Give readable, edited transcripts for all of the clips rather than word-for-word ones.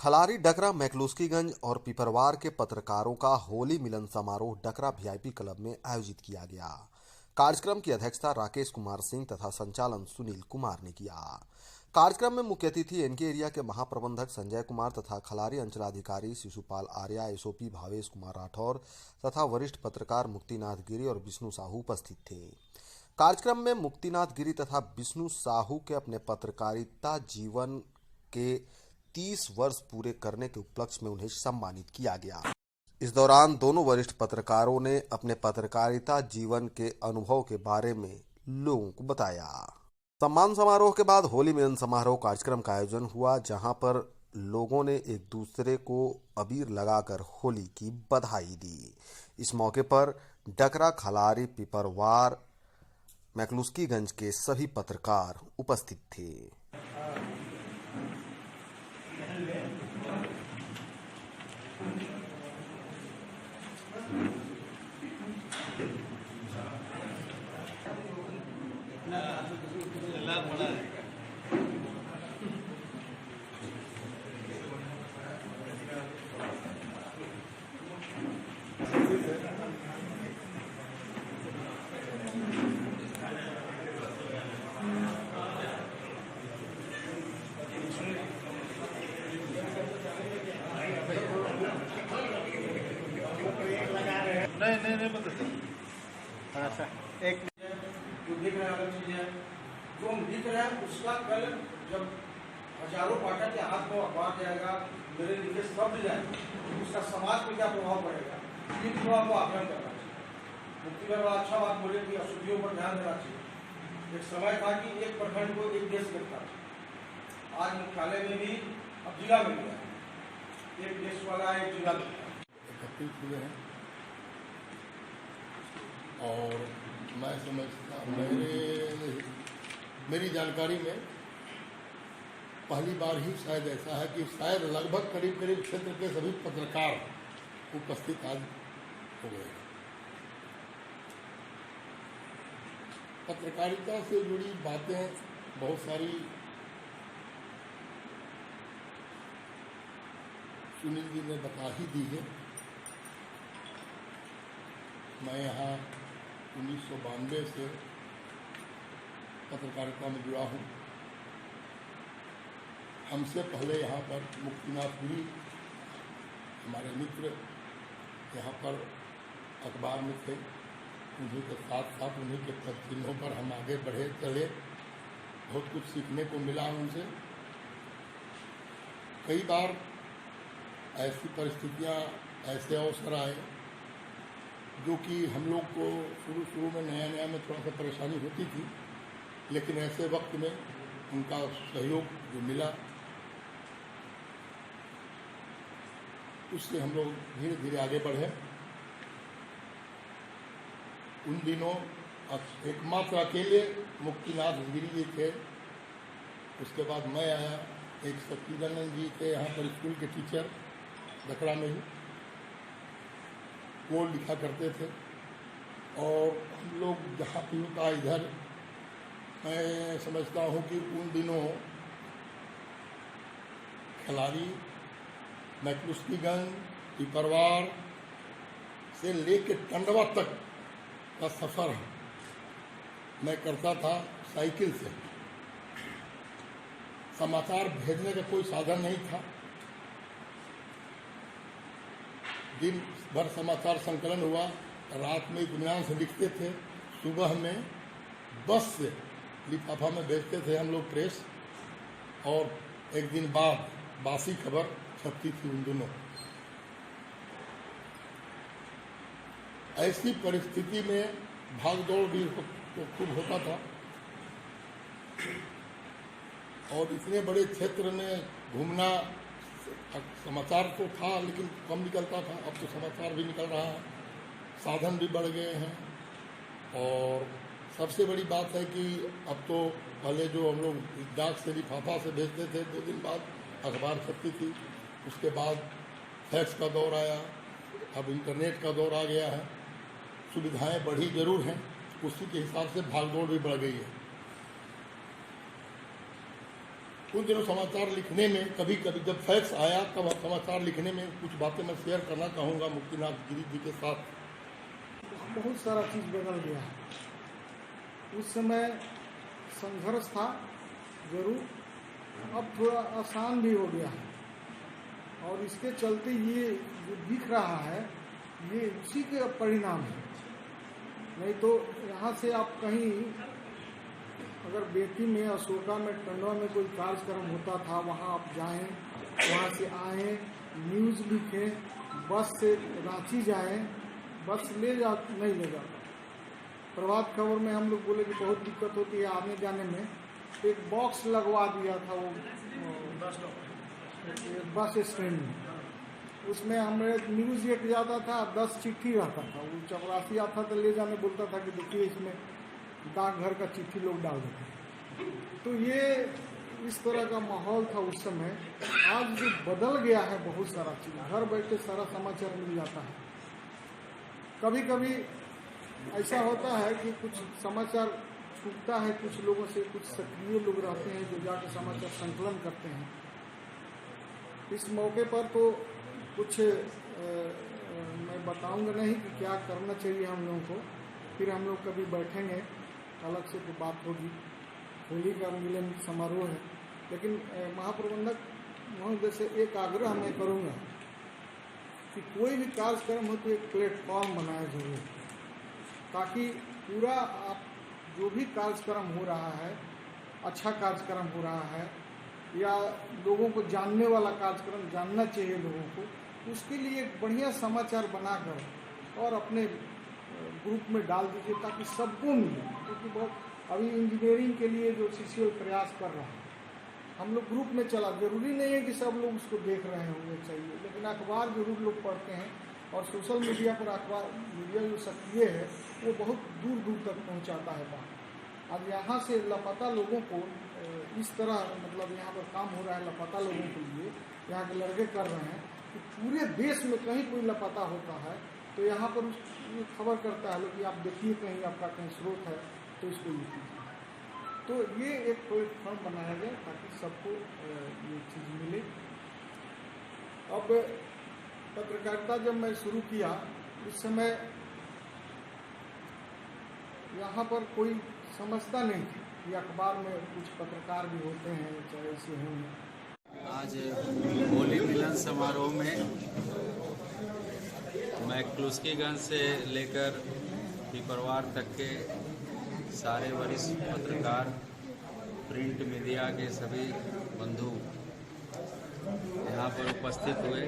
खलारी डकरा मैकलुस्कीगंज और पिपरवार के पत्रकारों का होली मिलन समारोह डकरा वीआईपी क्लब में आयोजित किया गया। कार्यक्रम की अध्यक्षता राकेश कुमार सिंह तथा संचालन सुनील कुमार ने किया। कार्यक्रम में मुख्य अतिथि एनके एरिया के महाप्रबंधक संजय कुमार तथा खलारी अंचलाधिकारी शिशुपाल आर्या, एसओपी भावेश कुमार राठौर तथा वरिष्ठ पत्रकार मुक्तिनाथ गिरी और विष्णु साहू उपस्थित थे। कार्यक्रम में मुक्तिनाथ गिरी तथा विष्णु साहू के अपने पत्रकारिता जीवन के 30 वर्ष पूरे करने के उपलक्ष्य में उन्हें सम्मानित किया गया। इस दौरान दोनों वरिष्ठ पत्रकारों ने अपने पत्रकारिता जीवन के अनुभव के बारे में लोगों को बताया। सम्मान समारोह के बाद होली मिलन समारोह कार्यक्रम का आयोजन हुआ, जहां पर लोगों ने एक दूसरे को अबीर लगाकर होली की बधाई दी। इस मौके पर डकरा, खलारी, पिपरवार, मैकलुस्कीगंज के सभी पत्रकार उपस्थित थे। नहीं बता एक जो दिख रहा है अलग चीज है। जो हम दिख रहा है उसका कल जब हजारों पाठक के हाथ में अखबार जाएगा, मेरे लिखे शब्द जाएगा, उसका समाज पर क्या प्रभाव पड़ेगा, इन प्रभाव को आकलन करना चाहिए। मुक्ति में बड़ा अच्छा बात बोले कि अशुद्धियों पर ध्यान देना चाहिए। एक समय था कि एक प्रखंड को एक देश लगता था, आज मुख्यालय में भी अब जिला में गया, एक देश वाला एक जिला एकत्रित हुए हैं और मैं समझता मेरी जानकारी में पहली बार ही शायद ऐसा है कि शायद लगभग करीब क्षेत्र के सभी पत्रकार उपस्थित आज हो गए। पत्रकारिता से जुड़ी बातें बहुत सारी सुनील जी ने बता ही दी है। मैं यहाँ 1992 से पत्रकारिता में जुड़ा हूँ। हमसे पहले यहाँ पर मुक्तिनाथ गिरी हमारे मित्र यहाँ पर अखबार में थे। उन्हीं के साथ साथ उन्हीं के चिन्हों पर हम आगे बढ़े चले। बहुत कुछ सीखने को मिला उनसे। कई बार ऐसी परिस्थितियाँ, ऐसे अवसर आए जो कि हम लोग को शुरू में नया में थोड़ा सा परेशानी होती थी, लेकिन ऐसे वक्त में उनका सहयोग जो मिला उससे हम लोग धीरे धीरे आगे बढ़े। उन दिनों एकमात्र अकेले मुक्तिनाथ गिरी जी थे। उसके बाद मैं आया। एक सच्चिदानंद जी थे यहाँ पर स्कूल के टीचर डकरा में ही, वो लिखा करते थे। और हम लोग जहाँ भी होता इधर, मैं समझता हूँ कि उन दिनों खलारी, मैकलुस्कीगंज, पिपरवार से लेके टंडवा तक का सफ़र मैं करता था साइकिल से। समाचार भेजने का कोई साधन नहीं था। दिन भर समाचार संकलन हुआ, रात में इत्मीनान से लिखते थे, सुबह में बस से लिफाफा में भेजते थे हम लोग प्रेस, और एक दिन बाद बासी खबर छपती थी उन दिनों। ऐसी परिस्थिति में भागदौड़ भी तो खूब होता था और इतने बड़े क्षेत्र में घूमना, समाचार तो था लेकिन कम निकलता था। अब तो समाचार भी निकल रहा है, साधन भी बढ़ गए हैं। और सबसे बड़ी बात है कि अब तो पहले जो हम लोग डाक से लिफाफा से भेजते थे, 2 दिन बाद अखबार छपती थी। उसके बाद फैक्स का दौर आया, अब इंटरनेट का दौर आ गया है। सुविधाएं बढ़ी जरूर हैं, उसी के हिसाब से भागदौड़ भी बढ़ गई है। उन दिनों समाचार लिखने में कभी कभी जब फैक्स आया तब समाचार लिखने में कुछ बातें मैं शेयर करना चाहूँगा मुक्तिनाथ गिरी जी के साथ। बहुत सारा चीज़ बदल गया है। उस समय संघर्ष था जरूर, अब थोड़ा आसान भी हो गया है और इसके चलते ये जो दिख रहा है ये उसी के परिणाम है। नहीं तो यहाँ से आप कहीं अगर बेटी में, अशोका में, टंडवा में कोई कार्यक्रम होता था, वहाँ आप जाएं, वहाँ से आएँ, न्यूज़ लिखें, बस से रांची जाएं, बस नहीं ले जाता। प्रभात खबर में हम लोग बोले कि बहुत दिक्कत होती है आने जाने में, एक बॉक्स लगवा दिया था वो बस स्टैंड में, उसमें हमें न्यूज़ एक जाता था, 10 चिट्ठी रहता था। वो चपरासी आता था ले जाने, बोलता था कि देखिए इसमें डाकघर का चिट्ठी लोग डाल देते। तो ये इस तरह का माहौल था उस समय। आज जो बदल गया है बहुत सारा चीज़, घर बैठे सारा समाचार मिल जाता है। कभी कभी ऐसा होता है कि कुछ समाचार छूटता है कुछ लोगों से, कुछ सक्रिय लोग रहते हैं जो जाकर समाचार संकलन करते हैं। इस मौके पर तो कुछ मैं बताऊंगा नहीं कि क्या करना चाहिए हम लोगों को, फिर हम लोग कभी बैठेंगे अलग से तो बात होगी। होली का मिलन समारोह है, लेकिन महाप्रबंधक महोदय से एक आग्रह मैं करूंगा कि कोई भी कार्यक्रम हो तो एक प्लेटफॉर्म बनाया जरूर, ताकि पूरा आप जो भी कार्यक्रम हो रहा है, अच्छा कार्यक्रम हो रहा है या लोगों को जानने वाला कार्यक्रम जानना चाहिए लोगों को, उसके लिए एक बढ़िया समाचार बनाकर और अपने ग्रुप में डाल दीजिए ताकि सबको मिले। क्योंकि बहुत अभी इंजीनियरिंग के लिए जो सीसीएल प्रयास कर रहा है, हम लोग ग्रुप में चला, जरूरी नहीं है कि सब लोग उसको देख रहे होंगे चाहिए, लेकिन अखबार जरूर लोग पढ़ते हैं और सोशल मीडिया पर अखबार मीडिया जो सक्रिय है वो बहुत दूर दूर तक पहुंचाता है बात। अब यहाँ से लापता लोगों को इस तरह मतलब यहाँ पर काम हो रहा है लापता लोगों के लिए, यहाँ के लड़के कर रहे हैं कि पूरे देश में कहीं कोई लापता होता है तो यहाँ पर खबर करता है कि आप देखिए कहीं आपका कहीं स्रोत है तो इसको लिखिए। तो ये एक प्लेटफॉर्म बनाया गया ताकि सबको ये चीज़ मिले। अब पत्रकारिता जब मैं शुरू किया उस समय यहाँ पर कोई समझता नहीं कि अखबार में कुछ पत्रकार भी होते हैं चाहे ऐसे होंगे। आज होली मिलन समारोह में मैं क्लुस्कीगंज से लेकर पिपरवार तक के सारे वरिष्ठ पत्रकार, प्रिंट मीडिया के सभी बंधु यहाँ पर उपस्थित हुए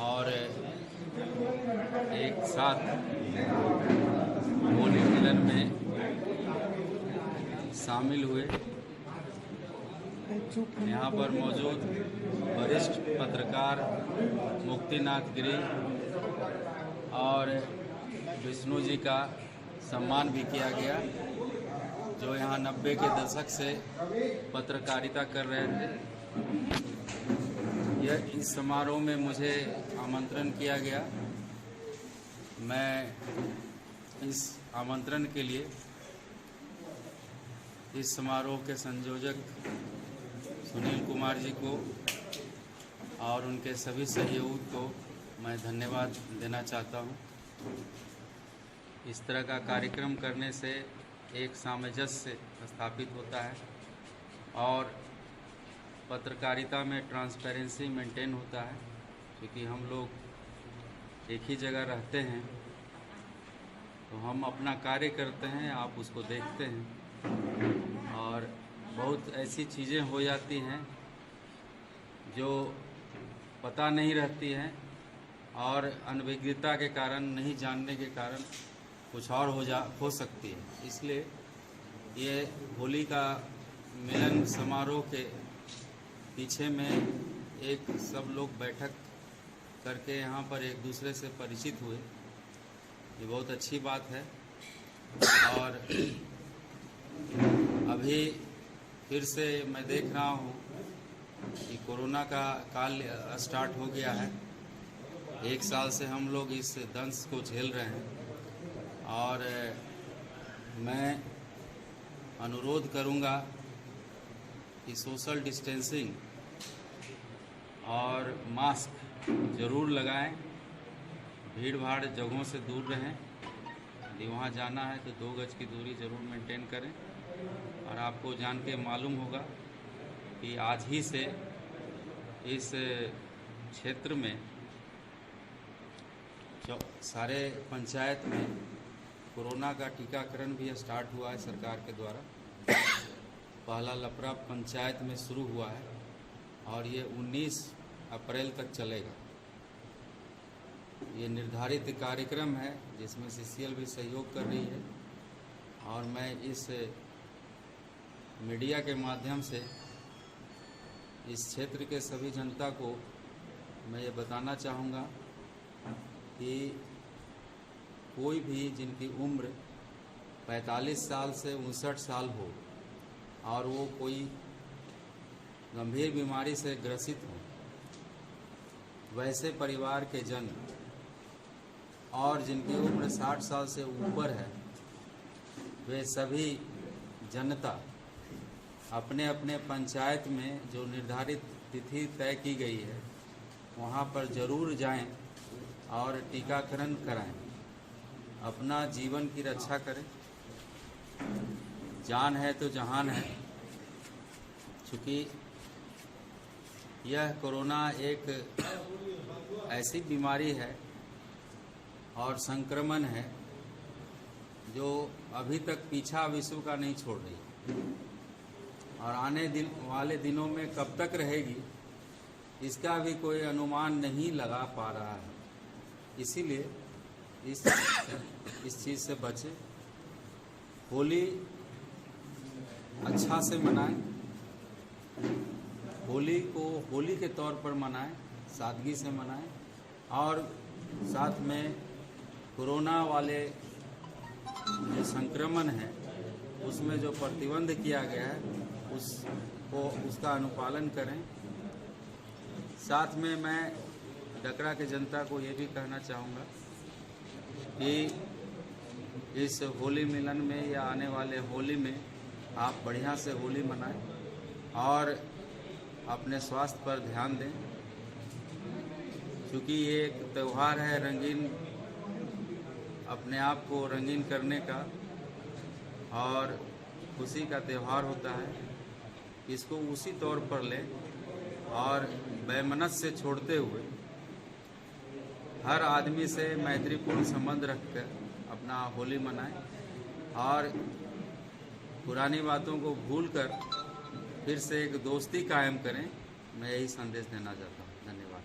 और एक साथ होली मिलन में शामिल हुए। यहाँ पर मौजूद वरिष्ठ पत्रकार मुक्तिनाथ गिरी और विष्णु जी का सम्मान भी किया गया, जो यहाँ 90 के दशक से पत्रकारिता कर रहे थे। यह इस समारोह में मुझे आमंत्रण किया गया। मैं इस आमंत्रण के लिए इस समारोह के संयोजक सुनील कुमार जी को और उनके सभी सहयोगी को मैं धन्यवाद देना चाहता हूँ। इस तरह का कार्यक्रम करने से एक सामंजस्य स्थापित होता है और पत्रकारिता में ट्रांसपेरेंसी मेंटेन होता है, क्योंकि हम लोग एक ही जगह रहते हैं तो हम अपना कार्य करते हैं, आप उसको देखते हैं और बहुत ऐसी चीज़ें हो जाती हैं जो पता नहीं रहती हैं और अनभिज्ञता के कारण, नहीं जानने के कारण कुछ और हो सकती है। इसलिए ये होली का मिलन समारोह के पीछे में एक सब लोग बैठक करके यहाँ पर एक दूसरे से परिचित हुए, ये बहुत अच्छी बात है। और अभी फिर से मैं देख रहा हूँ कि कोरोना का काल स्टार्ट हो गया है। 1 साल से हम लोग इस दंश को झेल रहे हैं और मैं अनुरोध करूँगा कि सोशल डिस्टेंसिंग और मास्क ज़रूर लगाएं, भीड़ भाड़ जगहों से दूर रहें। यदि वहाँ जाना है तो 2 गज की दूरी ज़रूर मेंटेन करें। और आपको जान के मालूम होगा कि आज ही से इस क्षेत्र में सारे पंचायत में कोरोना का टीकाकरण भी स्टार्ट हुआ है सरकार के द्वारा। पहला लपड़ा पंचायत में शुरू हुआ है और ये 19 अप्रैल तक चलेगा। ये निर्धारित कार्यक्रम है जिसमें CCL भी सहयोग कर रही है। और मैं इस मीडिया के माध्यम से इस क्षेत्र के सभी जनता को मैं ये बताना चाहूँगा कि कोई भी जिनकी उम्र 45 साल से 59 साल हो और वो कोई गंभीर बीमारी से ग्रसित हो, वैसे परिवार के जन और जिनकी उम्र 60 साल से ऊपर है, वे सभी जनता अपने अपने पंचायत में जो निर्धारित तिथि तय की गई है वहाँ पर ज़रूर जाएं और टीकाकरण कराएं। अपना जीवन की रक्षा करें। जान है तो जहान है। चूँकि यह कोरोना एक ऐसी बीमारी है और संक्रमण है जो अभी तक पीछा विश्व का नहीं छोड़ रही और आने वाले दिनों में कब तक रहेगी इसका भी कोई अनुमान नहीं लगा पा रहा है। इसीलिए इस चीज़ से बचें। होली अच्छा से मनाएं। होली को होली के तौर पर मनाएं, सादगी से मनाएं और साथ में कोरोना वाले जो संक्रमण है उसमें जो प्रतिबंध किया गया है उसका अनुपालन करें। साथ में मैं डकरा के जनता को ये भी कहना चाहूँगा कि इस होली मिलन में या आने वाले होली में आप बढ़िया से होली मनाएं और अपने स्वास्थ्य पर ध्यान दें। क्योंकि ये एक त्यौहार है रंगीन, अपने आप को रंगीन करने का और खुशी का त्यौहार होता है। इसको उसी तौर पर लें और बेमनस से छोड़ते हुए हर आदमी से मैत्रीपूर्ण संबंध रखकर अपना होली मनाएं और पुरानी बातों को भूलकर फिर से एक दोस्ती कायम करें। मैं यही संदेश देना चाहता हूँ। धन्यवाद।